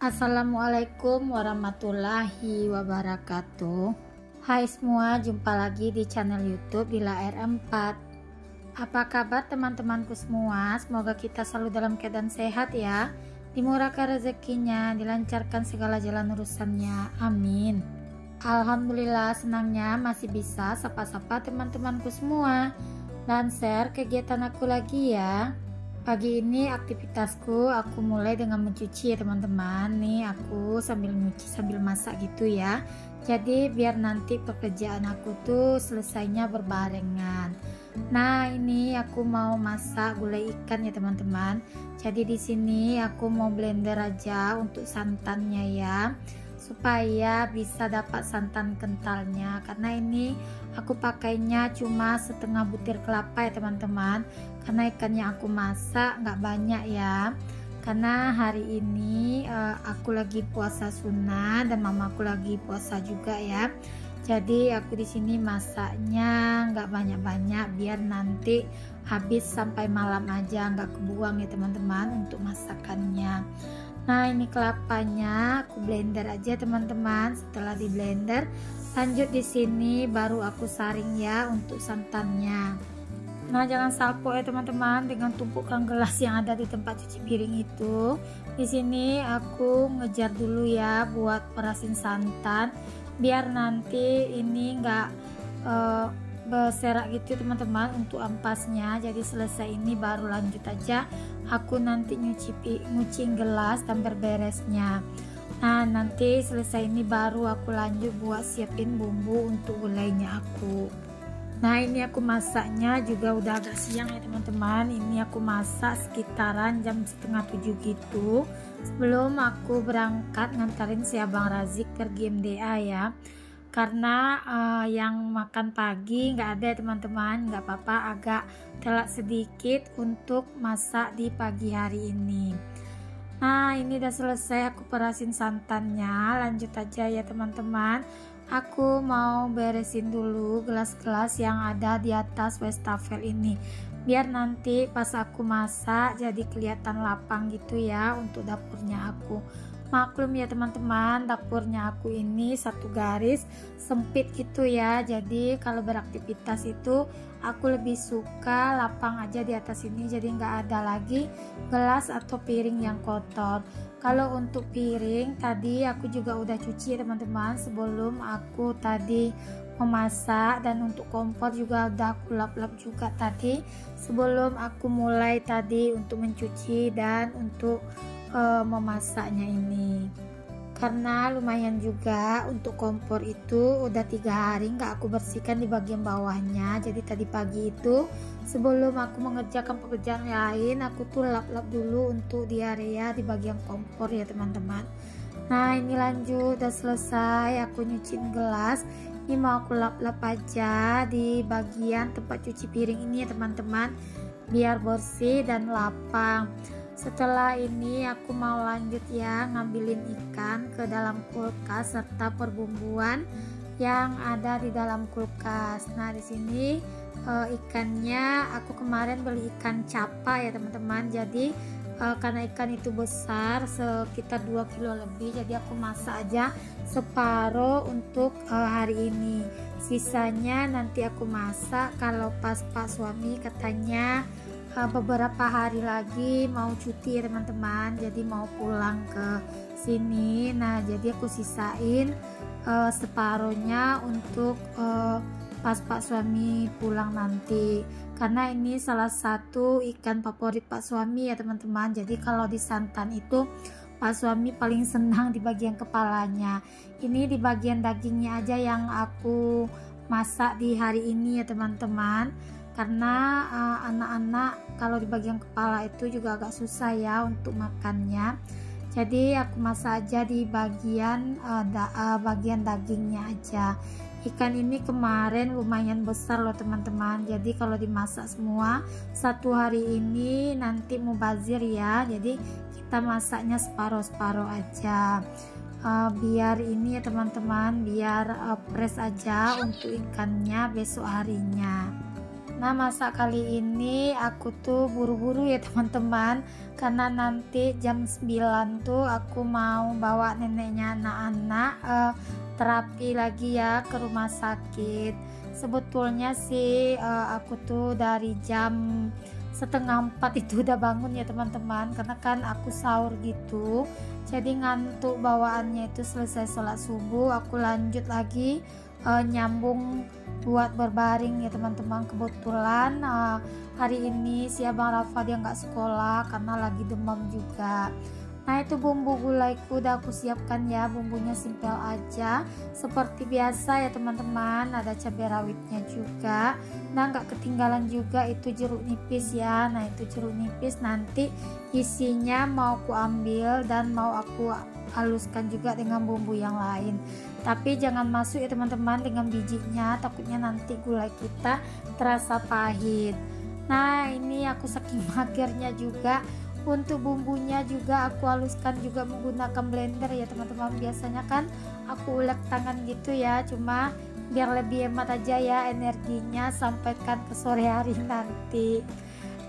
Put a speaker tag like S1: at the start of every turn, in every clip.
S1: Assalamualaikum warahmatullahi wabarakatuh. Hai semua, jumpa lagi di channel YouTube Dila R4. Apa kabar teman-temanku semua? Semoga kita selalu dalam keadaan sehat ya, dimurahkan rezekinya, dilancarkan segala jalan urusannya, amin. Alhamdulillah, senangnya masih bisa sapa-sapa teman-temanku semua dan share kegiatan aku lagi ya. Pagi ini aktivitasku aku mulai dengan mencuci ya teman-teman. Nih aku sambil nyuci sambil masak gitu ya. Jadi biar nanti pekerjaan aku tuh selesainya berbarengan. Nah, ini aku mau masak gulai ikan ya teman-teman. Jadi di sini aku mau blender aja untuk santannya ya, supaya bisa dapat santan kentalnya. Karena ini aku pakainya cuma setengah butir kelapa ya teman-teman, karena ikan yang aku masak nggak banyak ya. Karena hari ini aku lagi puasa sunnah dan mamaku lagi puasa juga ya. Jadi aku di sini masaknya nggak banyak-banyak biar nanti habis sampai malam aja, nggak kebuang ya teman-teman untuk masakannya. Nah, ini kelapanya aku blender aja teman-teman. Setelah di blender, lanjut di sini baru aku saring ya untuk santannya. Nah, jangan salpo ya teman-teman dengan tumpukan gelas yang ada di tempat cuci piring itu. Di sini aku ngejar dulu ya buat perasin santan biar nanti ini enggak berserak gitu teman-teman untuk ampasnya. Jadi selesai ini baru lanjut aja aku nanti nyuciin gelas dan berberesnya. Nah, nanti selesai ini baru aku lanjut buat siapin bumbu untuk gulainya aku. Nah, ini aku masaknya juga udah agak siang ya teman-teman. Ini aku masak sekitaran jam setengah 7 gitu, sebelum aku berangkat ngantarin si Abang Razik pergi MDA ya. Karena yang makan pagi nggak ada ya teman-teman, nggak apa-apa agak telat sedikit untuk masak di pagi hari ini. Nah, ini udah selesai aku perasin santannya. Lanjut aja ya teman-teman, aku mau beresin dulu gelas-gelas yang ada di atas wastafel ini biar nanti pas aku masak jadi kelihatan lapang gitu ya untuk dapurnya aku. Maklum ya teman-teman, dapurnya aku ini satu garis sempit gitu ya. Jadi kalau beraktivitas itu aku lebih suka lapang aja di atas ini, jadi nggak ada lagi gelas atau piring yang kotor. Kalau untuk piring tadi aku juga udah cuci teman-teman sebelum aku tadi memasak, dan untuk kompor juga udah aku lap-lap juga tadi sebelum aku mulai tadi untuk mencuci dan untuk memasaknya ini. Karena lumayan juga untuk kompor itu udah 3 hari nggak aku bersihkan di bagian bawahnya. Jadi tadi pagi itu sebelum aku mengerjakan pekerjaan lain, aku tuh lap-lap dulu untuk di area di bagian kompor ya teman-teman. Nah, ini lanjut udah selesai aku nyuciin gelas. Ini mau aku lap-lap aja di bagian tempat cuci piring ini ya teman-teman, biar bersih dan lapang. Setelah ini aku mau lanjut ya ngambilin ikan ke dalam kulkas serta perbumbuan yang ada di dalam kulkas. Nah, di sini ikannya aku kemarin beli ikan capa ya teman-teman. Jadi karena ikan itu besar sekitar 2 kilo lebih, jadi aku masak aja separuh untuk hari ini. Sisanya nanti aku masak kalau pas Pak suami katanya beberapa hari lagi mau cuti ya teman-teman, jadi mau pulang ke sini. Nah, jadi aku sisain separuhnya untuk pas Pak suami pulang nanti, karena ini salah satu ikan favorit Pak suami ya teman-teman. Jadi kalau di santan itu Pak suami paling senang di bagian kepalanya. Ini di bagian dagingnya aja yang aku masak di hari ini ya teman-teman, karena anak-anak kalau di bagian kepala itu juga agak susah ya untuk makannya. Jadi aku masak aja di bagian bagian dagingnya aja. Ikan ini kemarin lumayan besar loh teman-teman, jadi kalau dimasak semua satu hari ini nanti mubazir ya. Jadi kita masaknya separuh-separuh aja biar ini ya teman-teman, biar fresh aja untuk ikannya besok harinya. Nah, masak kali ini aku tuh buru-buru ya teman-teman, karena nanti jam 9 tuh aku mau bawa neneknya anak-anak terapi lagi ya ke rumah sakit. Sebetulnya sih aku tuh dari jam setengah 4 itu udah bangun ya teman-teman, karena kan aku sahur gitu, jadi ngantuk bawaannya. Itu selesai sholat subuh aku lanjut lagi nyambung buat berbaring ya teman-teman. Kebetulan hari ini si abang Rafa dia nggak sekolah karena lagi demam juga. Nah, itu bumbu gulaiku udah aku siapkan ya, bumbunya simpel aja seperti biasa ya teman-teman. Ada cabai rawitnya juga. Nah, nggak ketinggalan juga itu jeruk nipis ya. Nah, itu jeruk nipis nanti isinya mau aku ambil dan mau aku haluskan juga dengan bumbu yang lain, tapi jangan masuk ya teman-teman dengan bijinya, takutnya nanti gulai kita terasa pahit. Nah, ini aku saking magernya juga, untuk bumbunya juga aku haluskan juga menggunakan blender ya teman-teman. Biasanya kan aku ulek tangan gitu ya, cuma biar lebih hemat aja ya energinya, sampaikan ke sore hari nanti.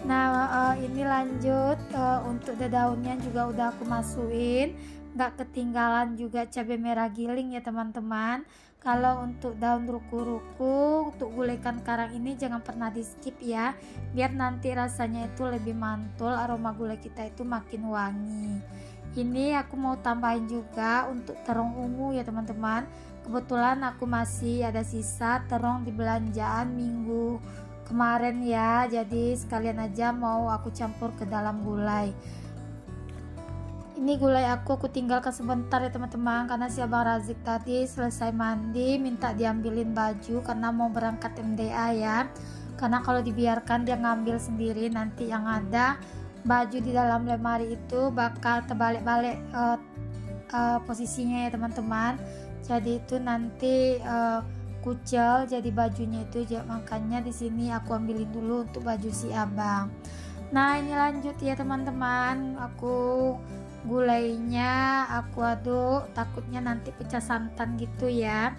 S1: Nah, ini lanjut untuk daunnya juga udah aku masukin. Nggak ketinggalan juga cabai merah giling ya teman-teman. Kalau untuk daun ruku-ruku untuk gulai ikan karang ini jangan pernah di skip ya, biar nanti rasanya itu lebih mantul, aroma gulai kita itu makin wangi. Ini aku mau tambahin juga untuk terong ungu ya teman-teman. Kebetulan aku masih ada sisa terong di belanjaan minggu kemarin ya, jadi sekalian aja mau aku campur ke dalam gulai. Ini gulai aku tinggalkan sebentar ya teman-teman, karena si abang Razik tadi selesai mandi minta diambilin baju karena mau berangkat MDA ya. Karena kalau dibiarkan dia ngambil sendiri, nanti yang ada baju di dalam lemari itu bakal terbalik-balik posisinya ya teman-teman. Jadi itu nanti kucel jadi bajunya itu, makanya di sini aku ambilin dulu untuk baju si abang. Nah, ini lanjut ya teman-teman, aku gulainya aku aduk, takutnya nanti pecah santan gitu ya,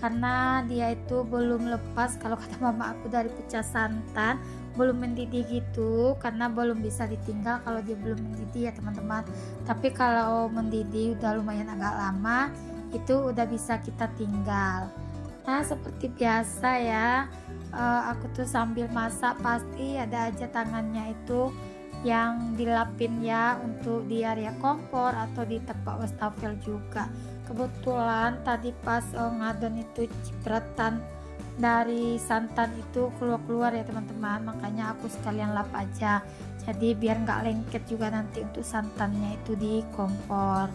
S1: karena dia itu belum lepas kalau kata mama aku dari pecah santan, belum mendidih gitu, karena belum bisa ditinggal kalau dia belum mendidih ya teman-teman. Tapi kalau mendidih udah lumayan agak lama, itu udah bisa kita tinggal. Nah, seperti biasa ya, aku tuh sambil masak pasti ada aja tangannya itu yang dilapin ya, untuk di area kompor atau di tempat wastafel juga. Kebetulan tadi pas ngadon itu cipratan dari santan itu keluar ya teman-teman, makanya aku sekalian lap aja, jadi biar nggak lengket juga nanti untuk santannya itu di kompor.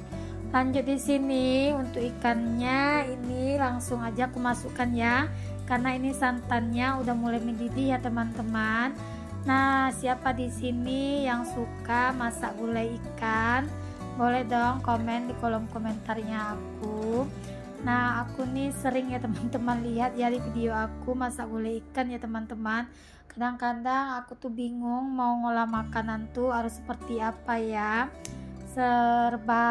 S1: Lanjut di sini untuk ikannya, ini langsung aja aku masukkan ya, karena ini santannya udah mulai mendidih ya teman-teman. Nah, siapa di sini yang suka masak gulai ikan? Boleh dong komen di kolom komentarnya aku. Nah, aku nih sering ya teman-teman lihat ya di video aku masak gulai ikan ya teman-teman. Kadang-kadang aku tuh bingung mau ngolah makanan tuh harus seperti apa ya. Serba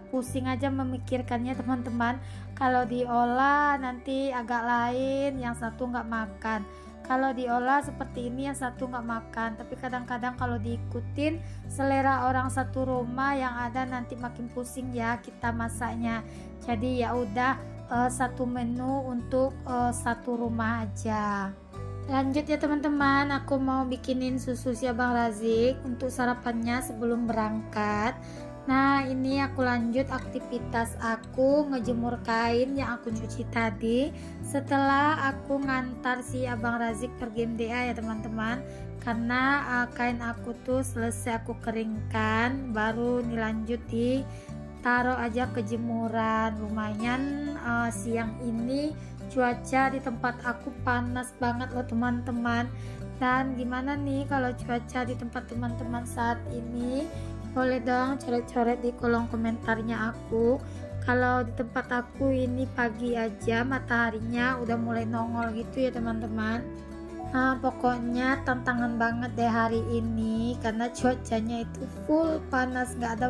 S1: pusing aja memikirkannya teman-teman. Kalau diolah nanti agak lain, yang satu nggak makan. Kalau diolah seperti ini yang satu nggak makan. Tapi kadang-kadang kalau diikutin selera orang satu rumah yang ada nanti makin pusing ya kita masaknya. Jadi ya udah satu menu untuk satu rumah aja. Lanjut ya teman-teman, aku mau bikinin susu si abang Razik untuk sarapannya sebelum berangkat. Nah, ini aku lanjut aktivitas aku ngejemur kain yang aku cuci tadi setelah aku ngantar si abang Razik pergi MDA ya teman-teman. Karena kain aku tuh selesai aku keringkan, baru dilanjut taruh aja ke jemuran. Lumayan siang ini cuaca di tempat aku panas banget loh teman-teman. Dan gimana nih kalau cuaca di tempat teman-teman saat ini? Boleh dong coret-coret di kolom komentarnya aku. Kalau di tempat aku ini pagi aja mataharinya udah mulai nongol gitu ya teman-teman. Nah, pokoknya tantangan banget deh hari ini karena cuacanya itu full panas, nggak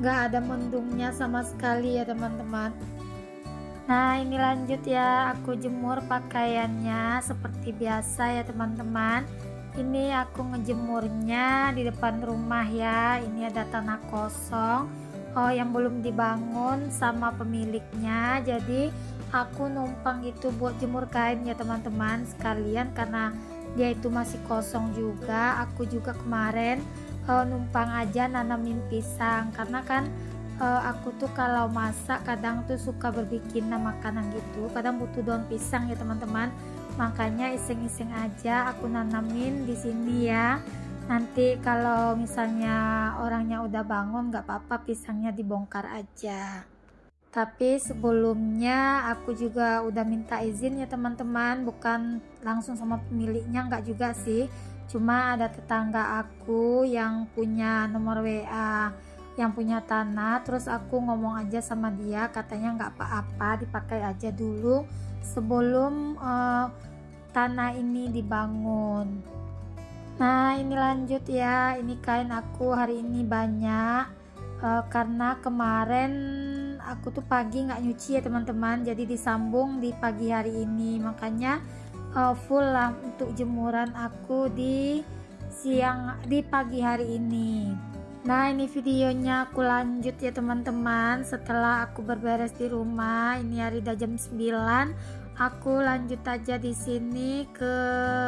S1: ada mendungnya sama sekali ya teman-teman. Nah ini lanjut ya, aku jemur pakaiannya seperti biasa ya teman-teman. Ini aku ngejemurnya di depan rumah ya. Ini ada tanah kosong yang belum dibangun sama pemiliknya, jadi aku numpang itu buat jemur kain ya teman-teman sekalian, karena dia itu masih kosong juga. Aku juga kemarin numpang aja nanamin pisang, karena kan aku tuh kalau masak kadang tuh suka berbikin makanan gitu, kadang butuh daun pisang ya teman-teman, makanya iseng-iseng aja aku nanamin di sini ya. Nanti kalau misalnya orangnya udah bangun nggak apa-apa, pisangnya dibongkar aja. Tapi sebelumnya aku juga udah minta izin ya teman-teman, bukan langsung sama pemiliknya, nggak juga sih, cuma ada tetangga aku yang punya nomor WA, yang punya tanah. Terus aku ngomong aja sama dia, katanya nggak apa-apa, dipakai aja dulu sebelum tanah ini dibangun. Nah ini lanjut ya, ini kain aku hari ini banyak karena kemarin aku tuh pagi nggak nyuci ya teman-teman, jadi disambung di pagi hari ini, makanya full lah untuk jemuran aku di pagi hari ini. Nah ini videonya aku lanjut ya teman-teman, setelah aku berberes di rumah. Ini hari udah jam 9, aku lanjut aja di sini ke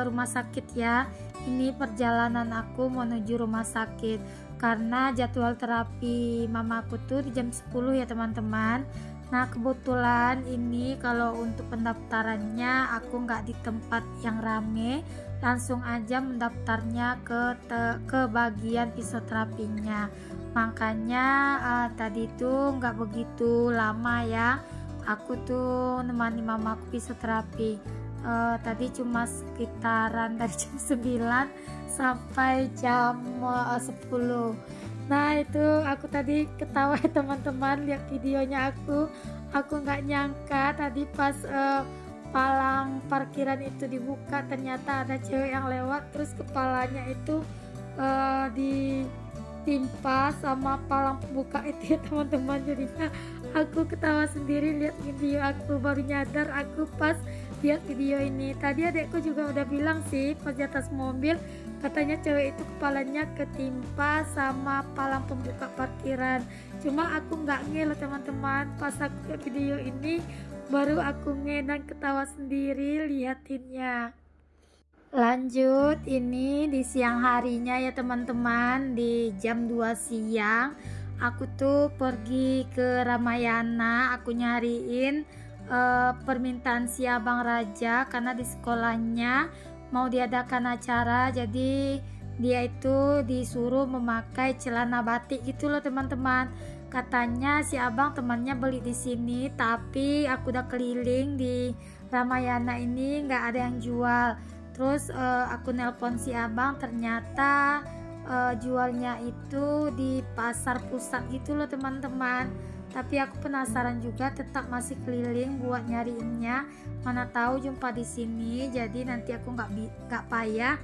S1: rumah sakit ya. Ini perjalanan aku menuju rumah sakit karena jadwal terapi mamaku tuh di jam 10 ya teman-teman. Nah kebetulan ini kalau untuk pendaftarannya aku nggak di tempat yang rame, langsung aja mendaftarnya ke bagian fisioterapinya, makanya tadi tuh nggak begitu lama ya. Aku tuh nemani mamaku fisioterapi, tadi cuma sekitaran dari jam 9 sampai jam 10. Nah itu aku tadi ketawa ya teman-teman, lihat videonya aku nggak nyangka tadi pas palang parkiran itu dibuka, ternyata ada cewek yang lewat, terus kepalanya itu ditimpa sama palang pembuka itu ya teman-teman. Jadinya aku ketawa sendiri lihat video aku, baru nyadar aku pas lihat video ini. Tadi adekku juga udah bilang sih pas di atas mobil, katanya cewek itu kepalanya ketimpa sama palang pembuka parkiran. Cuma aku nggak nge loh teman-teman, pas aku lihat video ini baru aku nge dan ketawa sendiri liatinnya. Lanjut, ini di siang harinya ya teman-teman, di jam 2 siang aku tuh pergi ke Ramayana. Aku nyariin permintaan si Abang Raja karena di sekolahnya mau diadakan acara, jadi dia itu disuruh memakai celana batik gitu loh teman-teman. Katanya si abang temannya beli di sini, tapi aku udah keliling di Ramayana ini nggak ada yang jual. Terus aku nelpon si abang, ternyata jualnya itu di pasar pusat gitu loh teman-teman. Tapi aku penasaran juga, tetap masih keliling buat nyariinnya, mana tahu jumpa di sini. Jadi nanti aku nggak payah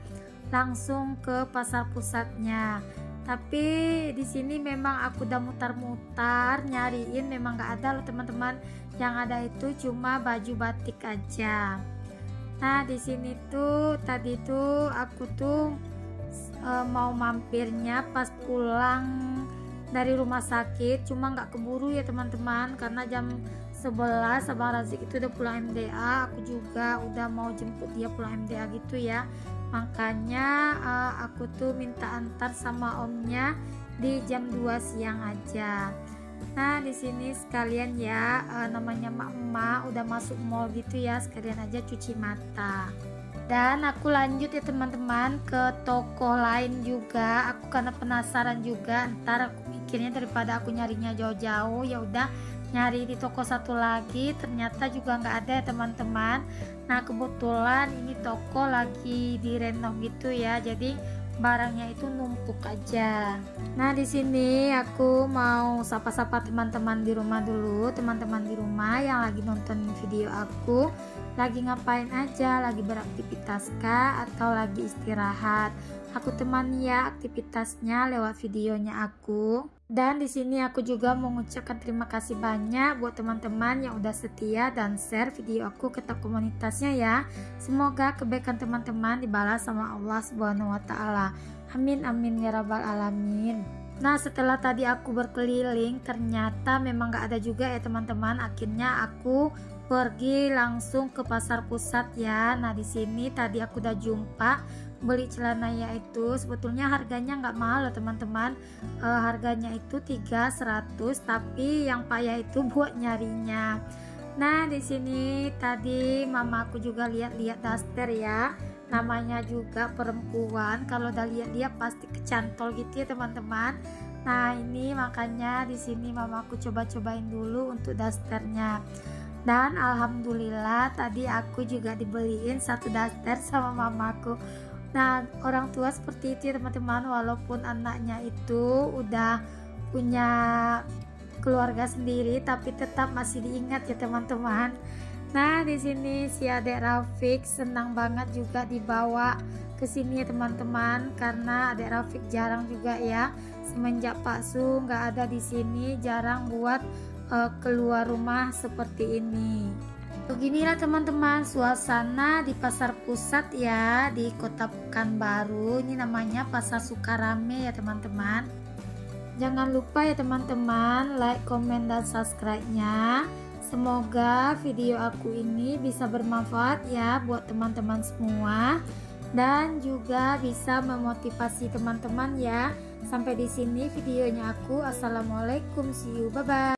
S1: langsung ke pasar pusatnya. Tapi di sini memang aku udah mutar-mutar nyariin, memang nggak ada loh teman-teman. Yang ada itu cuma baju batik aja. Nah di sini tuh tadi tuh aku tuh mau mampirnya pas pulang dari rumah sakit, cuma nggak keburu ya teman-teman, karena jam 11 Abang Razik itu udah pulang MDA. Aku juga udah mau jemput dia pulang MDA gitu ya, makanya aku tuh minta antar sama omnya di jam 2 siang aja. Nah di sini sekalian ya, namanya mak-mak udah masuk mall gitu ya, sekalian aja cuci mata. Dan aku lanjut ya teman-teman ke toko lain juga, aku karena penasaran juga. Ntar aku mikirnya daripada aku nyarinya jauh-jauh, ya udah nyari di toko satu lagi, ternyata juga nggak ada ya teman-teman. Nah kebetulan ini toko lagi direnov gitu ya, jadi barangnya itu numpuk aja. Nah di sini aku mau sapa-sapa teman-teman di rumah dulu. Teman-teman di rumah yang lagi nonton video aku lagi ngapain aja, lagi beraktivitas kah atau lagi istirahat? Aku temani ya aktivitasnya lewat videonya aku. Dan di sini aku juga mengucapkan terima kasih banyak buat teman-teman yang udah setia dan share video aku ke komunitasnya ya. Semoga kebaikan teman-teman dibalas sama Allah Subhanahu wa taala. Amin amin ya rabbal alamin. Nah, setelah tadi aku berkeliling, ternyata memang gak ada juga ya teman-teman. Akhirnya aku pergi langsung ke pasar pusat ya. Nah, di sini tadi aku udah jumpa beli celana yaitu sebetulnya harganya nggak mahal loh teman-teman. Harganya itu 300, tapi yang payah itu buat nyarinya. Nah, di sini tadi mama aku juga lihat-lihat daster ya, namanya juga perempuan, kalau udah lihat dia pasti kecantol gitu ya teman-teman. Nah, ini makanya di sini mama aku coba-cobain dulu untuk dasternya. Dan alhamdulillah tadi aku juga dibeliin satu daster sama mamaku. Nah, orang tua seperti itu ya teman-teman, walaupun anaknya itu udah punya keluarga sendiri tapi tetap masih diingat ya teman-teman. Nah, di sini si adik Rafiq senang banget juga dibawa ke sini ya teman-teman, karena adik Rafiq jarang juga ya, semenjak Pak Su nggak ada di sini, jarang buat keluar rumah seperti ini. Beginilah teman-teman suasana di pasar pusat ya di Kota Pekanbaru. Ini namanya Pasar Sukarame ya teman-teman. Jangan lupa ya teman-teman like, komen, dan subscribe-nya. Semoga video aku ini bisa bermanfaat ya buat teman-teman semua, dan juga bisa memotivasi teman-teman ya. Sampai di sini videonya aku. Assalamualaikum, see you, bye bye.